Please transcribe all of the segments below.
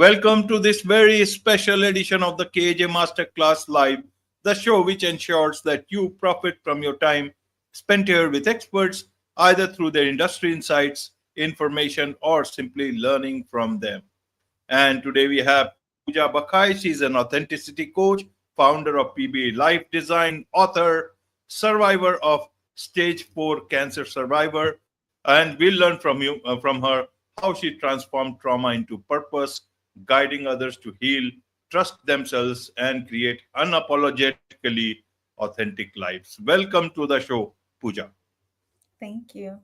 Welcome to this very special edition of the KAJ Masterclass Live, the show which ensures that you profit from your time spent here with experts, either through their industry insights, information, or simply learning from them. And today we have Pooja Bakhai. She's an authenticity coach, founder of PB Life Design, author, survivor of stage 4 cancer survivor. And we'll learn from her how she transformed trauma into purpose, guiding others to heal, trust themselves, and create unapologetically authentic lives. Welcome to the show, Pooja. Thank you.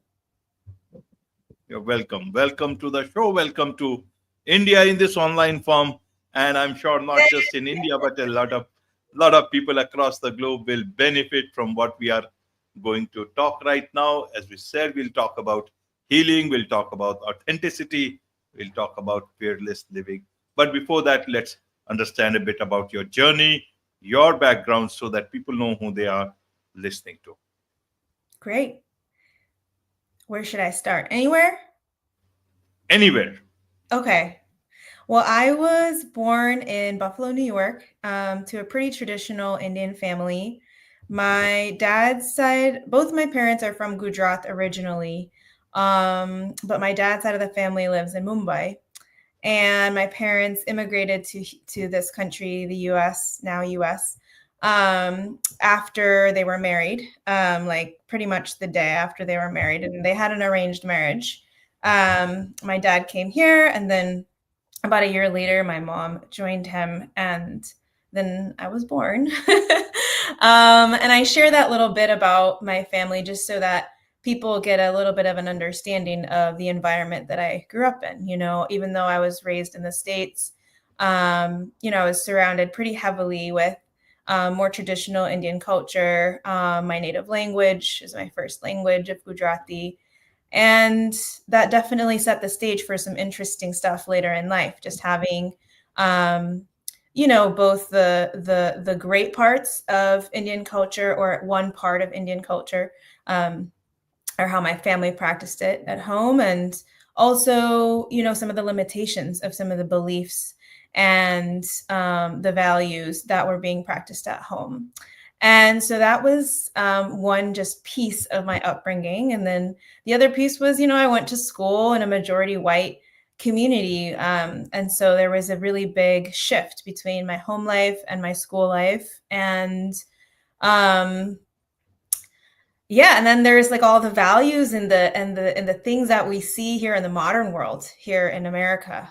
You're welcome. Welcome to the show. Welcome to India in this online form. And I'm sure not just in India, but a lot of people across the globe will benefit from what we are going to talk right now. As we said, we'll talk about healing, we'll talk about authenticity, we'll talk about fearless living. But before that, let's understand a bit about your journey, your background, so that people know who they are listening to. Great. Where should I start? Anywhere? Anywhere. Okay. Well, I was born in Buffalo, New York, to a pretty traditional Indian family. My dad's side, both my parents are from Gujarat originally, but my dad's side of the family lives in Mumbai. And my parents immigrated to this country, the U.S., now U.S., after they were married, like pretty much the day after they were married, and they had an arranged marriage. My dad came here, and then about a year later, my mom joined him, and then I was born. And I share that little bit about my family just so that people get a little bit of an understanding of the environment that I grew up in. You know, even though I was raised in the States, I was surrounded pretty heavily with more traditional Indian culture. My native language is my first language of Gujarati. And that definitely set the stage for some interesting stuff later in life, just having both the great parts of Indian culture, or one part of Indian culture, or how my family practiced it at home, and also, some of the limitations of some of the beliefs and the values that were being practiced at home. And so that was one just piece of my upbringing. And then the other piece was, I went to school in a majority white community. And so there was a really big shift between my home life and my school life. And and then there's like all the values and the things that we see here in the modern world here in America,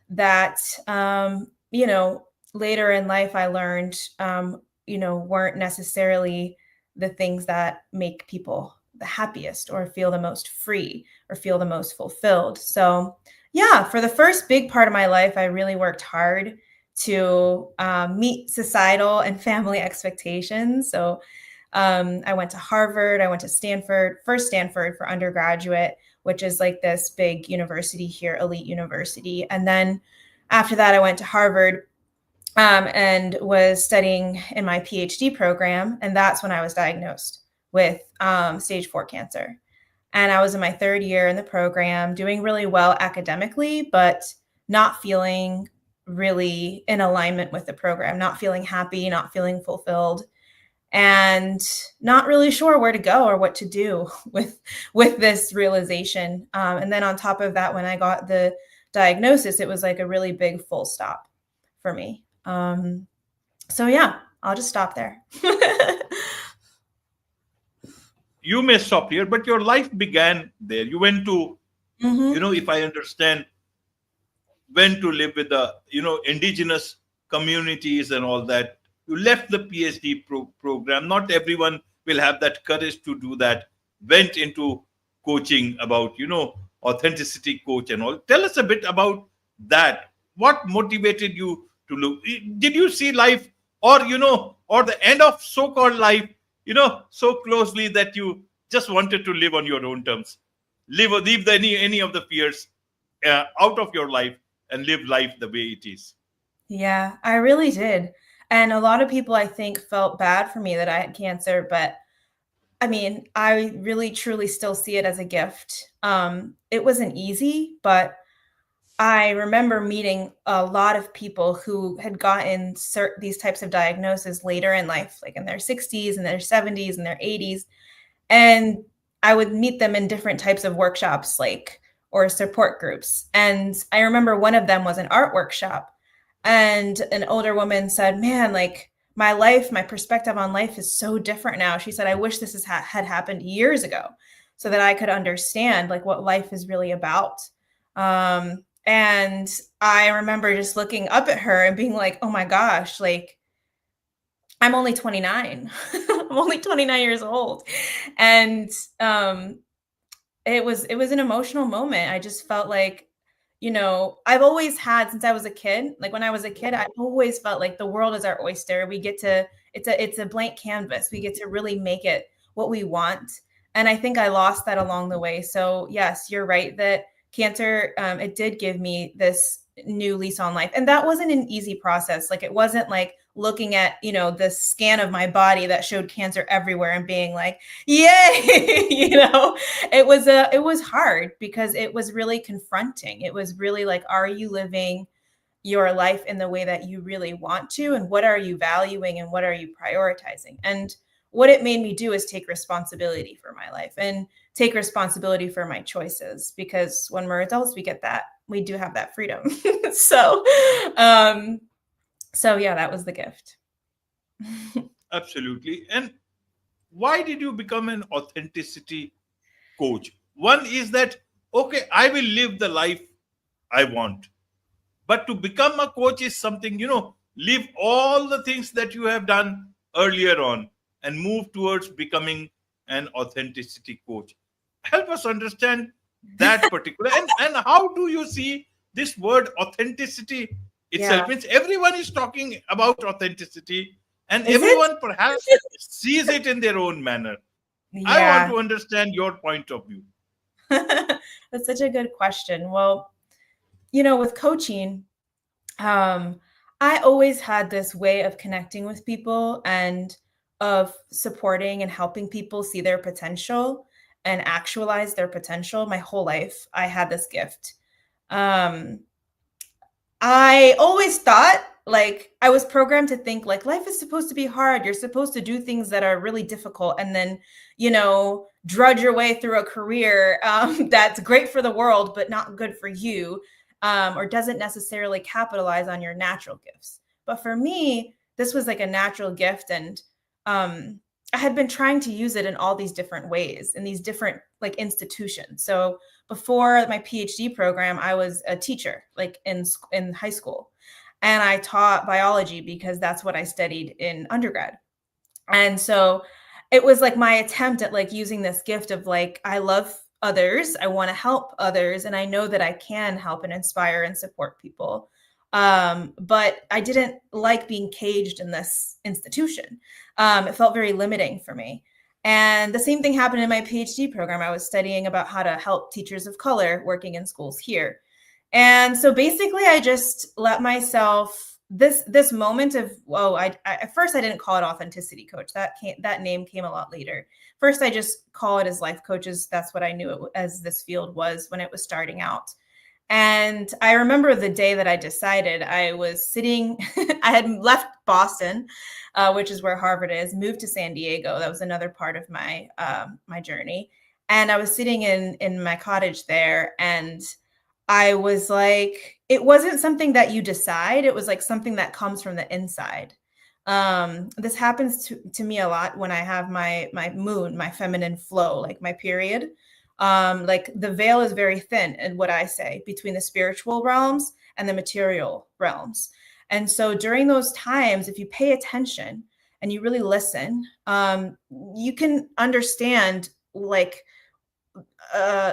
that later in life I learned weren't necessarily the things that make people the happiest or feel the most free or feel the most fulfilled. So yeah, for the first big part of my life, I really worked hard to meet societal and family expectations. So I went to Harvard, I went to Stanford for undergraduate, which is like this big university here, elite university. And then after that, I went to Harvard and was studying in my PhD program. And that's when I was diagnosed with stage 4 cancer. And I was in my 3rd year in the program, doing really well academically, but not feeling really in alignment with the program, not feeling happy, not feeling fulfilled, and not really sure where to go or what to do with this realization. And then on top of that, when I got the diagnosis, it was like a really big full stop for me. So yeah, I'll just stop there. You may stop here, but your life began there. You went to, if I understand, went to live with the, indigenous communities and all that. You left the PhD program. Not everyone will have that courage to do that. Went into coaching about, authenticity coach and all. Tell us a bit about that. What motivated you to look? Did you see life or the end of so-called life, so closely that you just wanted to live on your own terms, leave any of the fears out of your life and live life the way it is? Yeah, I really did. And a lot of people, I think, felt bad for me that I had cancer, but I mean, I really truly still see it as a gift. It wasn't easy, but I remember meeting a lot of people who had gotten these types of diagnoses later in life, like in their 60s and their 70s and their 80s. And I would meet them in different types of workshops, like, or support groups. And I remember one of them was an art workshop. And an older woman said, man, like my life, my perspective on life is so different now. She said, I wish this had happened years ago so that I could understand like what life is really about. And I remember just looking up at her and being like, oh my gosh, like I'm only 29. I'm only 29 years old. And it was an emotional moment. I just felt like, I've always had, since I was a kid, like when I was a kid, I always felt like the world is our oyster. We get to, it's a blank canvas. We get to really make it what we want. And I think I lost that along the way. So yes, you're right that cancer, it did give me this new lease on life. And that wasn't an easy process. Like it wasn't like looking at, the scan of my body that showed cancer everywhere and being like, yay, it was hard because it was really confronting. It was really like, are you living your life in the way that you really want to? And what are you valuing and what are you prioritizing? And what it made me do is take responsibility for my life and take responsibility for my choices, because when we're adults, we do have that freedom. So yeah, that was the gift. Absolutely. And why did you become an authenticity coach? One is that, okay, I will live the life I want. But to become a coach is something, leave all the things that you have done earlier on and move towards becoming an authenticity coach. Help us understand that particular. And how do you see this word authenticity itself? Yeah. Means everyone is talking about authenticity and Is it? everyone perhaps sees it in their own manner. I want Yeah. to understand your point of view. That's such a good question. Well, with coaching, I always had this way of connecting with people and of supporting and helping people see their potential and actualize their potential. My whole life, I had this gift. I always thought, like, I was programmed to think like life is supposed to be hard. You're supposed to do things that are really difficult and then, drudge your way through a career that's great for the world, but not good for you, or doesn't necessarily capitalize on your natural gifts. But for me, this was like a natural gift. And I had been trying to use it in all these different ways in these different like institutions. So before my PhD program, I was a teacher, like in high school, and I taught biology because that's what I studied in undergrad. And so it was like my attempt at like using this gift of like, I love others, I want to help others, and I know that I can help and inspire and support people. But I didn't like being caged in this institution. It felt very limiting for me. And the same thing happened in my PhD program. I was studying about how to help teachers of color working in schools here. And so basically I just let myself this moment of, I at first I didn't call it authenticity coach. That name came a lot later. First, I just call it as life coaches. That's what I knew it as this field was when it was starting out. And I remember the day that I decided. I was sitting, I had left Boston, which is where Harvard is, moved to San Diego. That was another part of my my journey. And I was sitting in my cottage there, and I was like, it wasn't something that you decide. It was like something that comes from the inside. This happens to me a lot when I have my moon, my feminine flow, like my period. Like the veil is very thin in what I say between the spiritual realms and the material realms. And so during those times, if you pay attention and you really listen, you can understand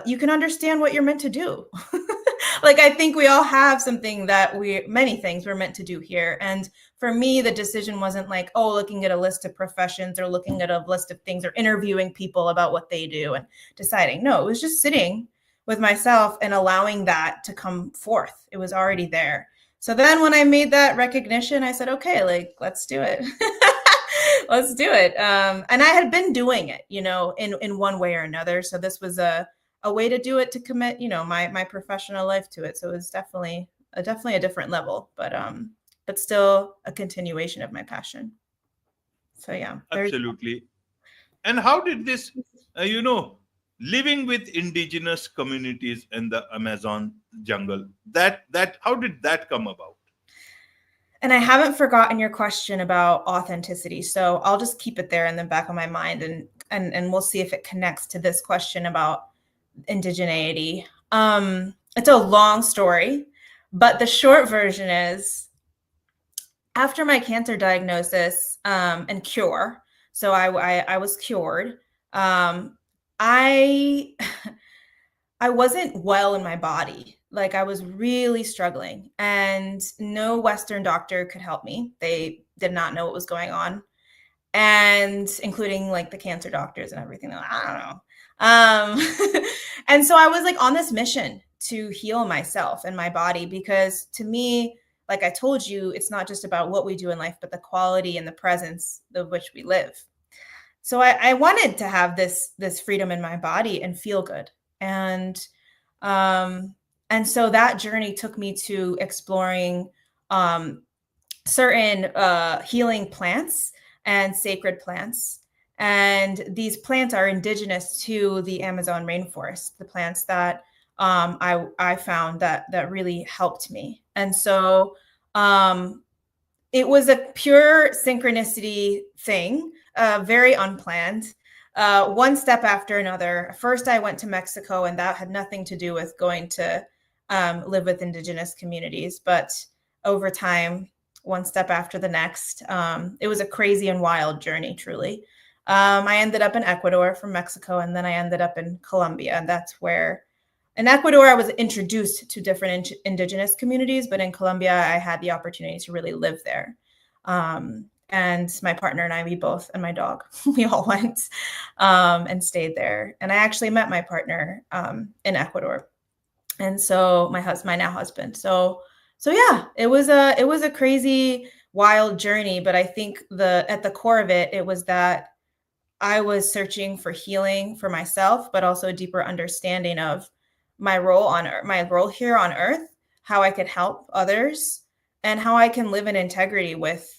you can understand what you're meant to do. Like, I think we all have something that many things we're meant to do here. And for me, the decision wasn't like, looking at a list of professions or looking at a list of things or interviewing people about what they do and deciding. No, it was just sitting with myself and allowing that to come forth. It was already there. So then when I made that recognition, I said, okay, like, let's do it. Let's do it. And I had been doing it, in one way or another. So this was a a way to do it, to commit, my professional life to it. So it was definitely a different level, but still a continuation of my passion. So yeah, Absolutely. And how did this, living with indigenous communities in the Amazon jungle, how did that come about? And I haven't forgotten your question about authenticity. So I'll just keep it there in the back of my mind, and we'll see if it connects to this question about indigeneity. It's a long story, but the short version is, after my cancer diagnosis and cure, so I was cured. I I wasn't well in my body. Like, I was really struggling, and no Western doctor could help me. They did not know what was going on, and including like the cancer doctors and everything. I don't know. And so I was like on this mission to heal myself and my body, because to me, like I told you, it's not just about what we do in life, but the quality and the presence of which we live. So I wanted to have this freedom in my body and feel good. Um, and so that journey took me to exploring certain healing plants and sacred plants. And these plants are indigenous to the Amazon rainforest, the plants that I found that really helped me. And so it was a pure synchronicity thing, very unplanned. One step after another. First, I went to Mexico, and that had nothing to do with going to live with indigenous communities. But over time, one step after the next, it was a crazy and wild journey, truly. I ended up in Ecuador from Mexico, and then I ended up in Colombia. And that's where, in Ecuador, I was introduced to different indigenous communities, but in Colombia, I had the opportunity to really live there. And my partner and I, we both, and my dog, we all went and stayed there. And I actually met my partner in Ecuador, and so my now husband. So yeah, it was a crazy, wild journey. But I think at the core of it, it was that I was searching for healing for myself, but also a deeper understanding of my role on earth, my role here on earth, how I could help others, and how I can live in integrity with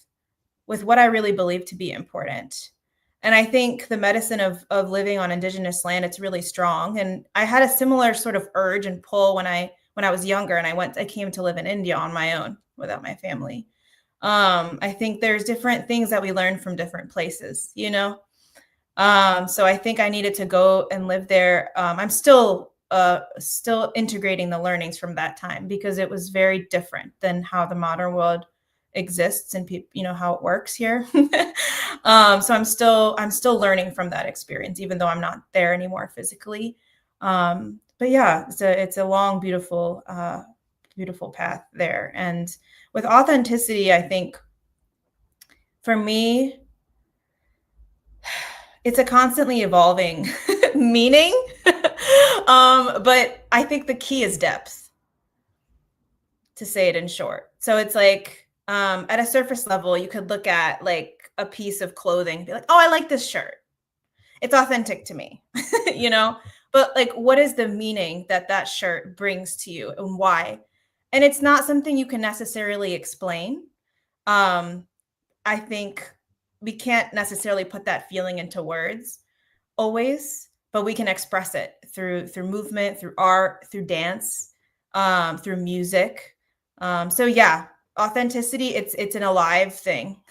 what I really believe to be important. And I think the medicine of living on indigenous land, it's really strong. And I had a similar sort of urge and pull when I was younger, and I came to live in India on my own without my family. I think there's different things that we learn from different places, So I think I needed to go and live there. I'm still integrating the learnings from that time, because it was very different than how the modern world exists and how it works here. So I'm still learning from that experience, even though I'm not there anymore physically. But yeah, it's a long, beautiful path there. And with authenticity, I think for me, it's a constantly evolving meaning. But I think the key is depth, to say it in short. So it's like, at a surface level, you could look at like a piece of clothing, be like, oh, I like this shirt. It's authentic to me, but like, what is the meaning that shirt brings to you, and why? And it's not something you can necessarily explain. I think we can't necessarily put that feeling into words always, but we can express it through movement, through art, through dance, through music. So yeah, authenticity, it's an alive thing,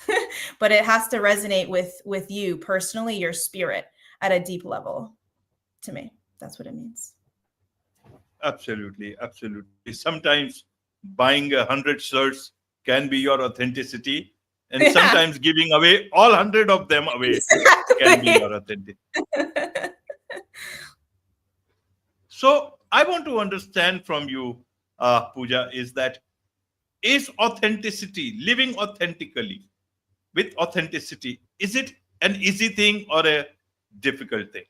but it has to resonate with you personally, your spirit, at a deep level. To me, that's what it means. Absolutely, absolutely. Sometimes buying 100 shirts can be your authenticity, and Yeah, sometimes giving away all 100 of them away can be exactly. your authenticity. So I want to understand from you, Pooja, is authenticity, living authentically with authenticity, is it an easy thing or a difficult thing?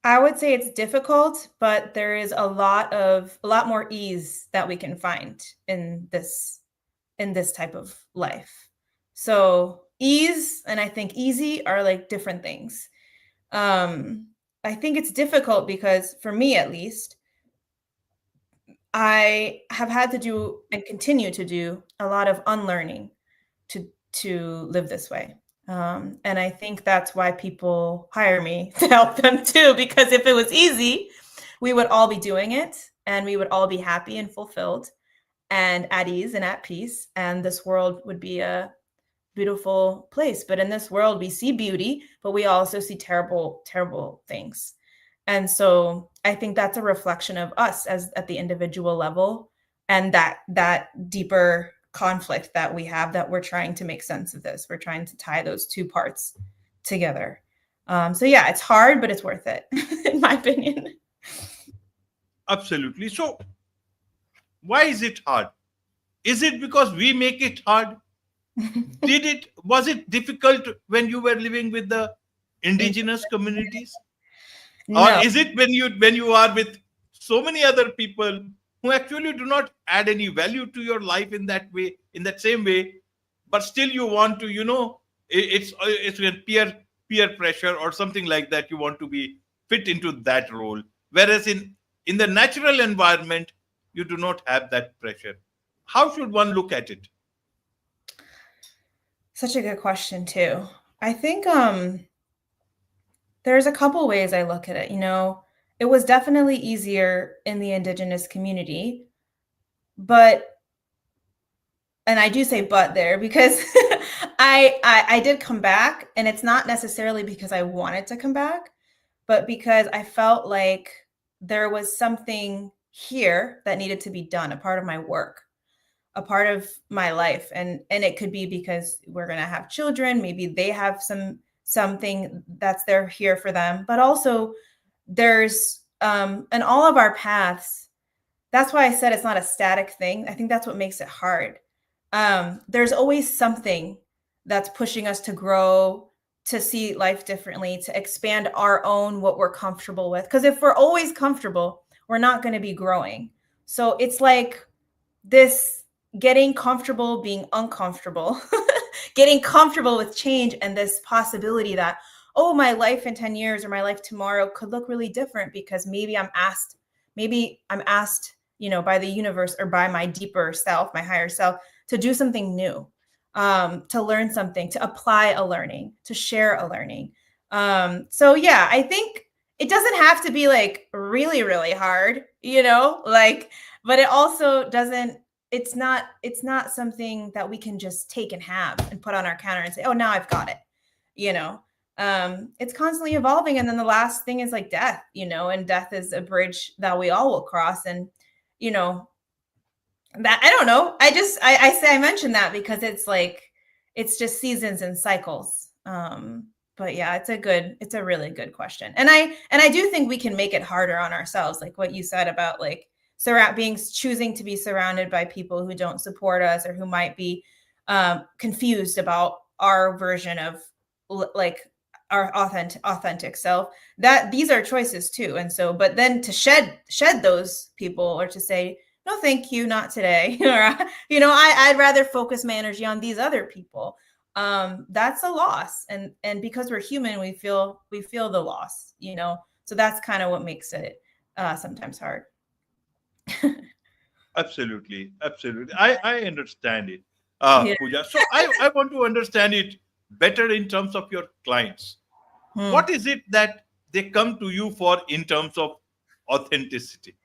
I would say it's difficult, but there is a lot more ease that we can find in this type of life. So ease and I think easy are like different things. Um, I think it's difficult because for me, at least, I have had to do and continue to do a lot of unlearning to live this way. And I think that's why people hire me to help them too, because if it was easy, we would all be doing it and we would all be happy and fulfilled and at ease and at peace. And this world would be a beautiful place. But in this world, we see beauty, but we also see terrible, terrible things. And so I think that's a reflection of us as at the individual level, and that deeper conflict that we have, that we're trying to make sense of this. We're trying to tie those two parts together. So yeah, it's hard, but it's worth it, in my opinion. Absolutely. So why is it hard? Is it because we make it hard? Was it difficult when you were living with the indigenous communities? Or No. is it when you are with so many other people who actually do not add any value to your life in that way, in that same way, but still you want to, it's with peer pressure or something like that, you want to be fit into that role, whereas in the natural environment you do not have that pressure. How should one look at it? Such a good question too. I think there's a couple ways I look at it. It was definitely easier in the indigenous community, but, and I do say but there because I did come back, and it's not necessarily because I wanted to come back, but because I felt like there was something here that needed to be done, a part of my work, a part of my life. And it could be because we're going to have children, maybe they have something that's there here for them, but also there's in all of our paths. That's why I said it's not a static thing. I think that's what makes it hard. There's always something that's pushing us to grow, to see life differently, to expand our own, what we're comfortable with. Because if we're always comfortable, we're not going to be growing. So it's like this getting comfortable, being uncomfortable, getting comfortable with change, and this possibility that, oh, my life in 10 years or my life tomorrow could look really different because maybe I'm asked, by the universe or by my deeper self, my higher self, to do something new, to learn something, to apply a learning, to share a learning. So yeah, I think it doesn't have to be like really, really hard, but it also doesn't, it's not something that we can just take and have and put on our counter and say, oh, now I've got it. It's constantly evolving. And then the last thing is like death, and death is a bridge that we all will cross. And, that, I don't know. I mentioned that because it's like, it's just seasons and cycles. But yeah, it's a really good question. And I do think we can make it harder on ourselves. Like what you said about like choosing to be surrounded by people who don't support us or who might be confused about our version of like our authentic self, that these are choices too. And so, but then to shed those people, or to say, no, thank you, not today. Or, I'd rather focus my energy on these other people. That's a loss. And because we're human, we feel the loss, so that's kind of what makes it sometimes hard. Absolutely, absolutely. I understand it, Yeah. Pooja. So I want to understand it better in terms of your clients. What is it that they come to you for in terms of authenticity?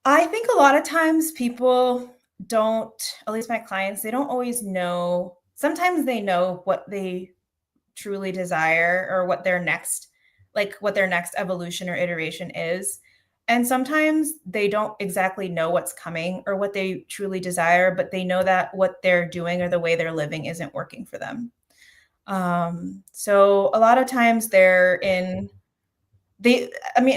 I think a lot of times people don't, at least my clients, they don't always know. Sometimes they know what they truly desire, or what their next evolution or iteration is. And sometimes they don't exactly know what's coming or what they truly desire, but they know that what they're doing or the way they're living isn't working for them. So a lot of times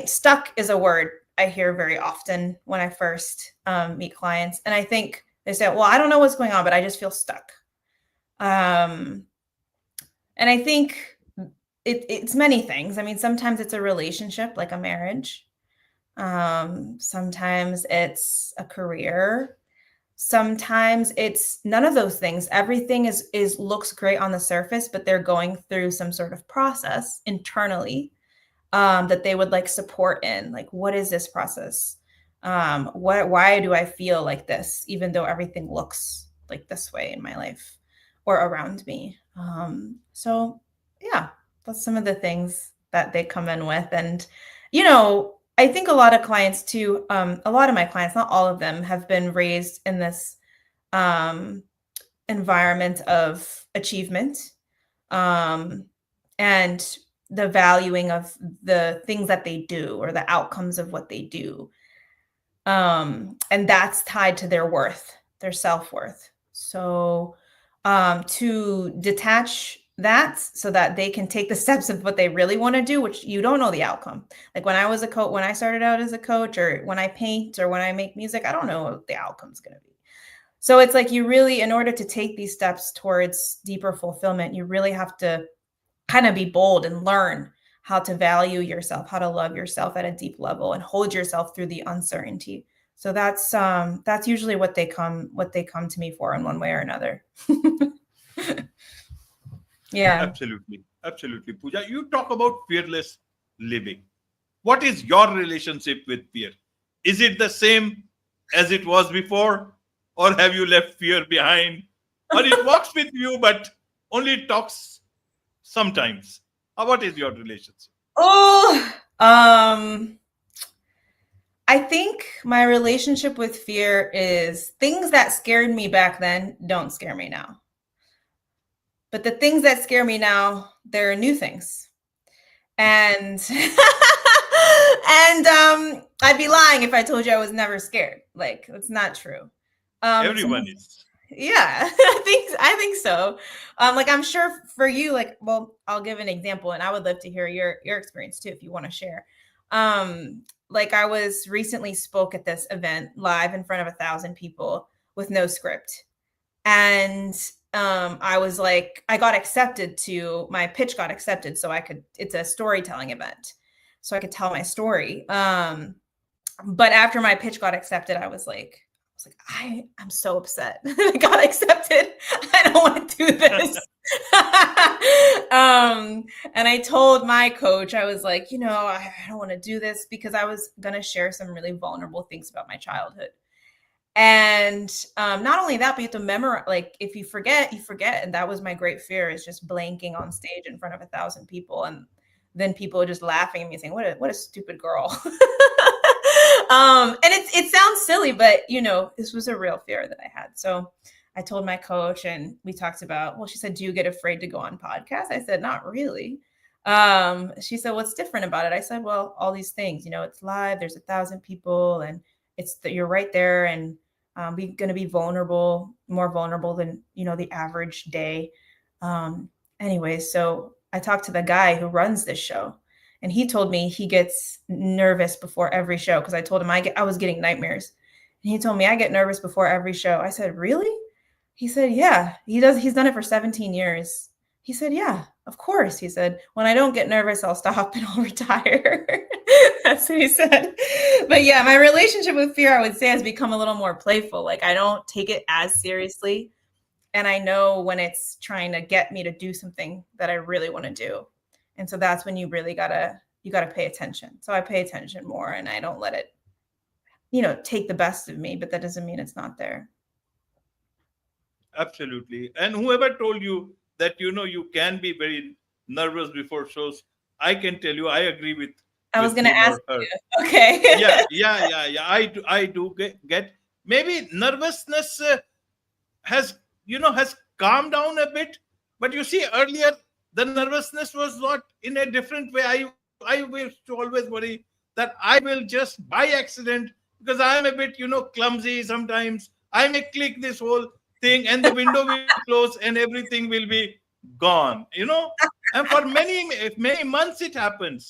stuck is a word I hear very often when I first meet clients. And I think they say, well, I don't know what's going on, but I just feel stuck. And I think it's many things. I mean, sometimes it's a relationship, like a marriage. Sometimes it's a career. Sometimes it's none of those things. Everything is looks great on the surface, but they're going through some sort of process internally. that they would like support in. Like, what is this process? Why do I feel like this, even though everything looks like this way in my life or around me? So yeah, that's some of the things that they come in with. And, you know, I think a lot of clients too, a lot of my clients, not all of them, have been raised in this um, environment of achievement, and the valuing of the things that they do or the outcomes of what they do. And that's tied to their worth, their self-worth. So to detach that so that they can take the steps of what they really want to do, which you don't know the outcome. Like when I was a coach, when I started out as a coach, or when I paint, or when I make music, I don't know what the outcome's going to be. So it's like, you really, in order to take these steps towards deeper fulfillment, you really have to kind of be bold and learn how to value yourself, how to love yourself at a deep level, and hold yourself through the uncertainty. So that's usually what they come to me for in one way or another. Yeah. Absolutely, Pooja. You talk about fearless living. What is your relationship with fear? Is it the same as it was before, or have you left fear behind, or it walks with you but only talks sometimes? What is your relationship? Oh, I think my relationship with fear is things that scared me back then don't scare me now. But the things that scare me now, they're new things. And and I'd be lying if I told you I was never scared. Like, that's not true. Everyone is. Yeah, I think so. Like, I'm sure for you, like, well, I'll give an example, and I would love to hear your experience too, if you want to share. Like, I was recently spoke at this event live in front of 1,000 people with no script, and I was like, I got accepted to, my pitch got accepted, so I could, it's a storytelling event, so I could tell my story. But after my pitch got accepted, I was like, I'm so upset. I got accepted. I don't want to do this. And I told my coach, I was like, I don't want to do this, because I was going to share some really vulnerable things about my childhood. And not only that, but you have to memorize. Like, if you forget, you forget. And that was my great fear, is just blanking on stage in front of 1,000 people. And then people just laughing at me, saying, what a stupid girl. And it sounds silly, but this was a real fear that I had. So I told my coach, and we talked about, well, she said, do you get afraid to go on podcasts? I said, not really. She said, what's different about it? I said, well, all these things, it's live, there's 1,000 people, and you're right there, and we're going to be vulnerable, more vulnerable than, the average day. Anyway, so I talked to the guy who runs this show, and he told me he gets nervous before every show, because I told him I was getting nightmares. And he told me I get nervous before every show. I said, really? He said, yeah. He's done it for 17 years. He said, yeah, of course. He said, when I don't get nervous, I'll stop and I'll retire. That's what he said. But yeah, my relationship with fear, I would say, has become a little more playful. Like, I don't take it as seriously. And I know when it's trying to get me to do something that I really want to do. And so that's when you really gotta pay attention. So I pay attention more, and I don't let it, take the best of me, but that doesn't mean it's not there. Absolutely. And whoever told you that, you can be very nervous before shows, I can tell you, I agree with I was going to ask her. You. Okay. Yeah. I do get maybe nervousness has calmed down a bit. But you see, earlier, the nervousness was not in a different way. I used to always worry that I will just by accident, because I am a bit, clumsy sometimes, I may click this whole thing and the window will close and everything will be gone, And for many months it happened.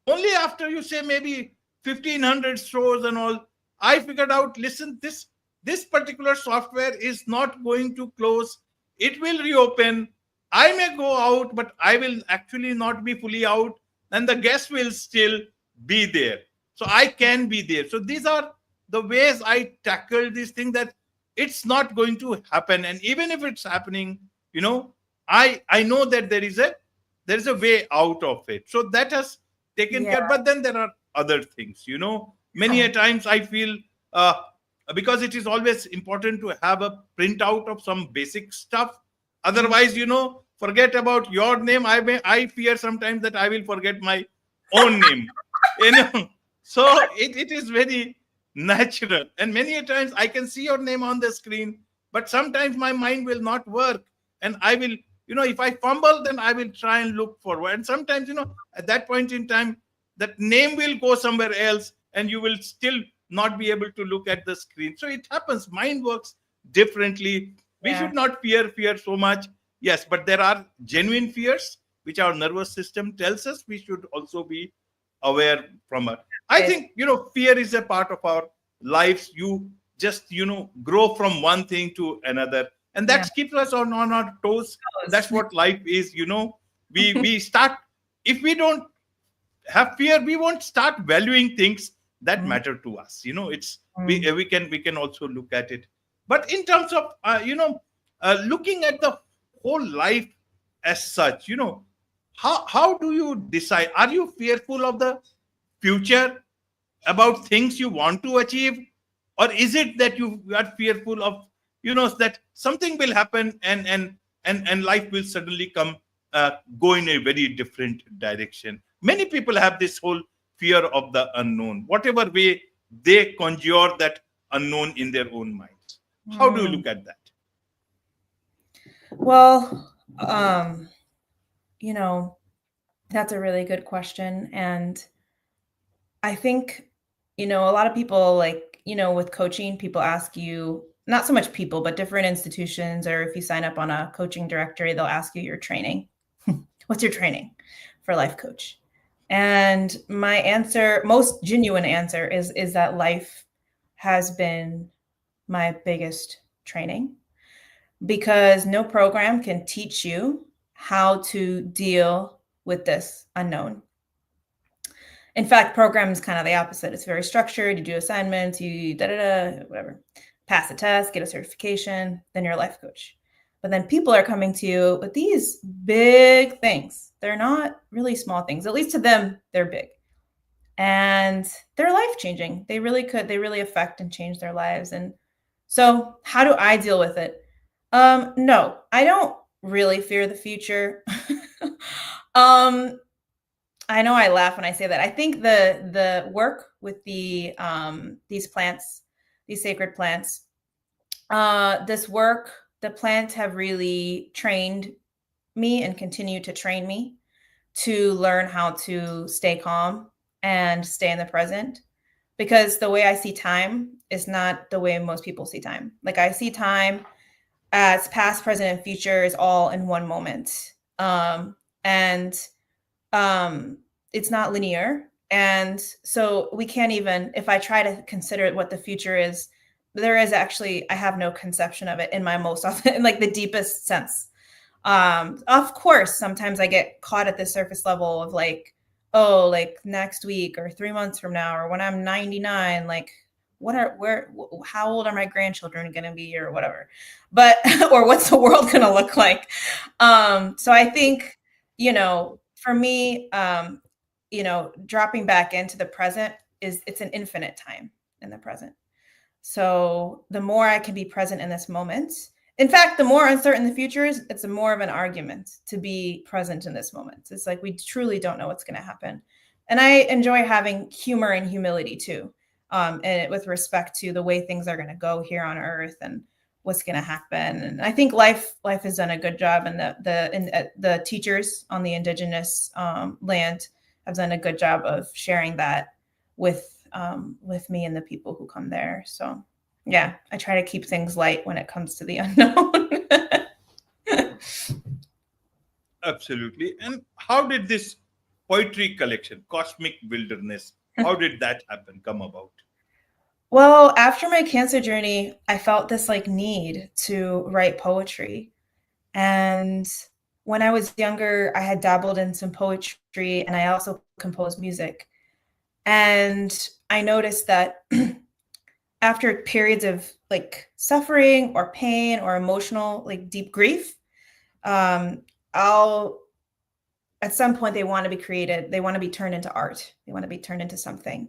Only after, you say, maybe 1,500 stores and all, I figured out, listen, this particular software is not going to close. It will reopen. I may go out, but I will actually not be fully out, and the guest will still be there. So I can be there. So these are the ways I tackle this thing, that it's not going to happen. And even if it's happening, I know that there is a there's a way out of it. So that has taken Yeah. care. But then there are other things, many Yeah. a times I feel, uh, because it is always important to have a printout of some basic stuff. Otherwise, forget about your name. I fear sometimes that I will forget my own name. you know so it is very natural, and many a times I can see your name on the screen, but sometimes my mind will not work, and I will, if I fumble, then I will try and look forward, and sometimes, at that point in time, that name will go somewhere else, and you will still not be able to look at the screen. So it happens, mind works differently. We Yeah. should not fear so much. Yes, but there are genuine fears which our nervous system tells us we should also be aware from it. I Right. think, fear is a part of our lives. You just, grow from one thing to another, and Yeah. that keeps us on our toes. Those. That's what life is. We start, if we don't have fear, we won't start valuing things that Mm, matter to us. It's, mm. we can also look at it. But in terms of, looking at the whole life as such, how do you decide? Are you fearful of the future, about things you want to achieve, or is it that you are fearful of, that something will happen, and life will suddenly come, go in a very different direction? Many people have this whole fear of the unknown, whatever way they conjure that unknown in their own minds. How do you Mm. look at that? Well, you know, that's a really good question. And I think, a lot of people, like, with coaching, people ask you, not so much people, but different institutions, or if you sign up on a coaching directory, they'll ask you your training. What's your training for life coach? And my answer, most genuine answer, is that life has been my biggest training, because no program can teach you how to deal with this unknown. In fact, program is kind of the opposite. It's very structured. You do assignments, you whatever, pass the test, get a certification, then you're a life coach. But then people are coming to you with these big things. They're not really small things. At least to them, they're big. And they're life changing. They really affect and change their lives. And so, how do I deal with it? No, I don't really fear the future. um, I know I laugh when I say that. I think the work with these plants, these sacred plants, this work, the plants have really trained me and continue to train me to learn how to stay calm and stay in the present. Because the way I see time is not the way most people see time. Like, I see time as past, present, and future is all in one moment. And it's not linear. And so we can't even, if I try to consider what the future is, there is actually, I have no conception of it in my most often, in like the deepest sense. Of course, sometimes I get caught at the surface level of like, oh, like next week or 3 months from now, or when I'm 99, like how old are my grandchildren going to be, or whatever, but, or what's the world going to look like? So I think, for me, dropping back into the present it's an infinite time in the present. So the more I can be present in this moment, in fact, the more uncertain the future is, it's a more of an argument to be present in this moment. It's like we truly don't know what's going to happen. And I enjoy having humor and humility too, and with respect to the way things are going to go here on Earth and what's going to happen. And I think life has done a good job, and the teachers on the indigenous land have done a good job of sharing that with me and the people who come there. So yeah, I try to keep things light when it comes to the unknown. Absolutely. And how did this poetry collection, Cosmic Wilderness, how did that happen, come about? Well, after my cancer journey, I felt this like need to write poetry. And when I was younger, I had dabbled in some poetry, and I also composed music. And I noticed that after periods of like suffering or pain or emotional, like deep grief, um, I'll at some point they want to be created, they want to be turned into art, they want to be turned into something.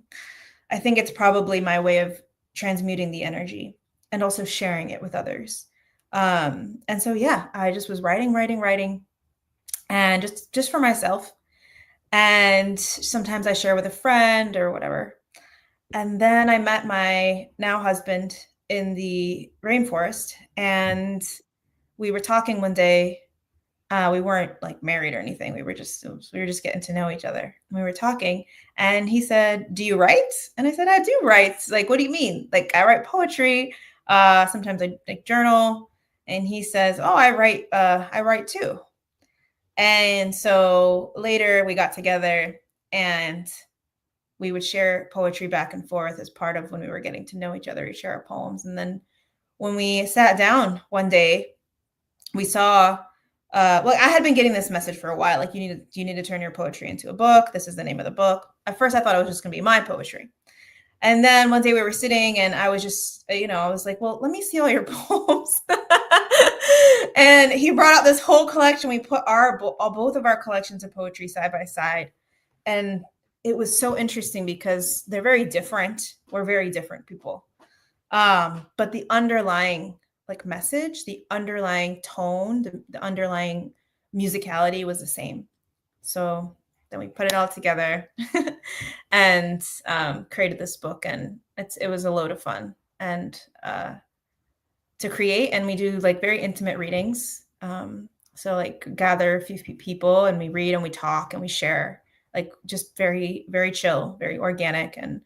I think it's probably my way of transmuting the energy and also sharing it with others. And so yeah, I just was writing, and just for myself. And sometimes I share with a friend or whatever. And then I met my now husband in the rainforest, and we were talking one day. We weren't like married or anything. We were just getting to know each other. We were talking, and he said, "Do you write?" And I said, "I do write." Like, what do you mean? Like, I write poetry. Sometimes I like journal. And he says, "Oh, I write too." And so later we got together, and we would share poetry back and forth as part of when we were getting to know each other. We share our poems. And then when we sat down one day, we saw, well, I had been getting this message for a while. Like, you need to turn your poetry into a book. This is the name of the book. At first I thought it was just going to be my poetry. And then one day we were sitting, and I was just, I was like, well, let me see all your poems. And he brought out this whole collection. We put both of our collections of poetry side by side. And it was so interesting because they're very different. We're very different people. But the underlying like message, the underlying tone, the underlying musicality was the same. So then we put it all together and created this book, and it was a load of fun and to create. And we do like very intimate readings. So like gather a few people, and we read and we talk and we share, like just very, very chill, very organic. And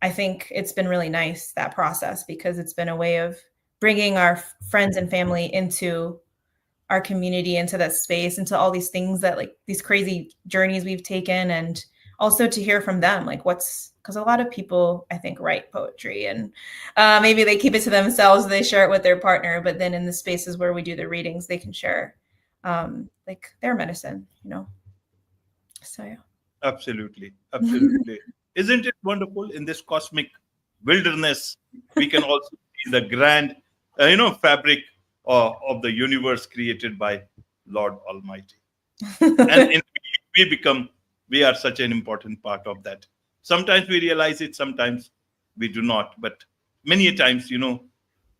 I think it's been really nice, that process, because it's been a way of bringing our friends and family into our community, into that space, into all these things that like these crazy journeys we've taken, and also to hear from them, like because a lot of people, I think, write poetry and maybe they keep it to themselves, they share it with their partner, but then in the spaces where we do the readings, they can share like their medicine, So yeah. Absolutely. Isn't it wonderful? In this cosmic wilderness, we can also see the grand, fabric of the universe created by Lord Almighty. And we are such an important part of that. Sometimes we realize it, sometimes we do not. But many times,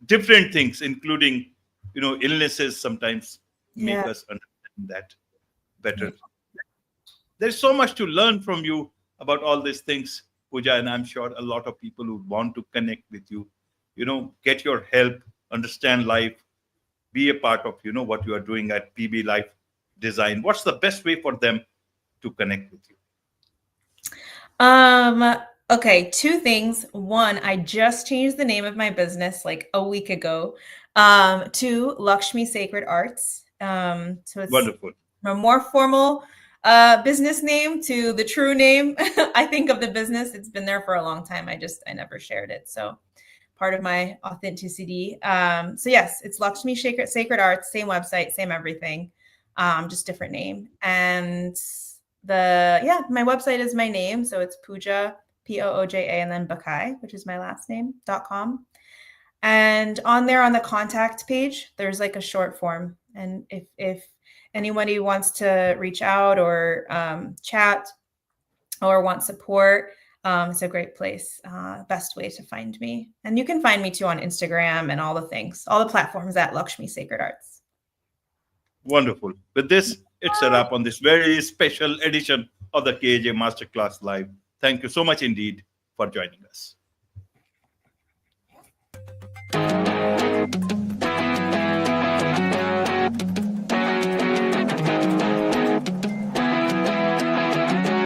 different things, including, illnesses, sometimes make us understand that better. Yeah. There's so much to learn from you about all these things, Pooja, and I'm sure a lot of people who want to connect with you, get your help, understand life, be a part of, what you are doing at PB Life Design. What's the best way for them to connect with you? Okay, two things. One, I just changed the name of my business like a week ago to Lakshmi Sacred Arts. So it's Wonderful. A more formal business name to the true name. I think of the business. It's been there for a long time. I never shared it. So part of my authenticity. So yes, it's Lakshmi Sacred Arts, same website, same everything, just different name. And my website is my name. So it's Pooja, Pooja, and then Bakhai, which is my last name.com. And on there, on the contact page, there's like a short form. And if anybody wants to reach out or chat or want support, it's a great place. Best way to find me. And you can find me too on Instagram and all the things, all the platforms at Lakshmi Sacred Arts. Wonderful. With this, it's a wrap on this very special edition of the KAJ Masterclass Live. Thank you so much indeed for joining us.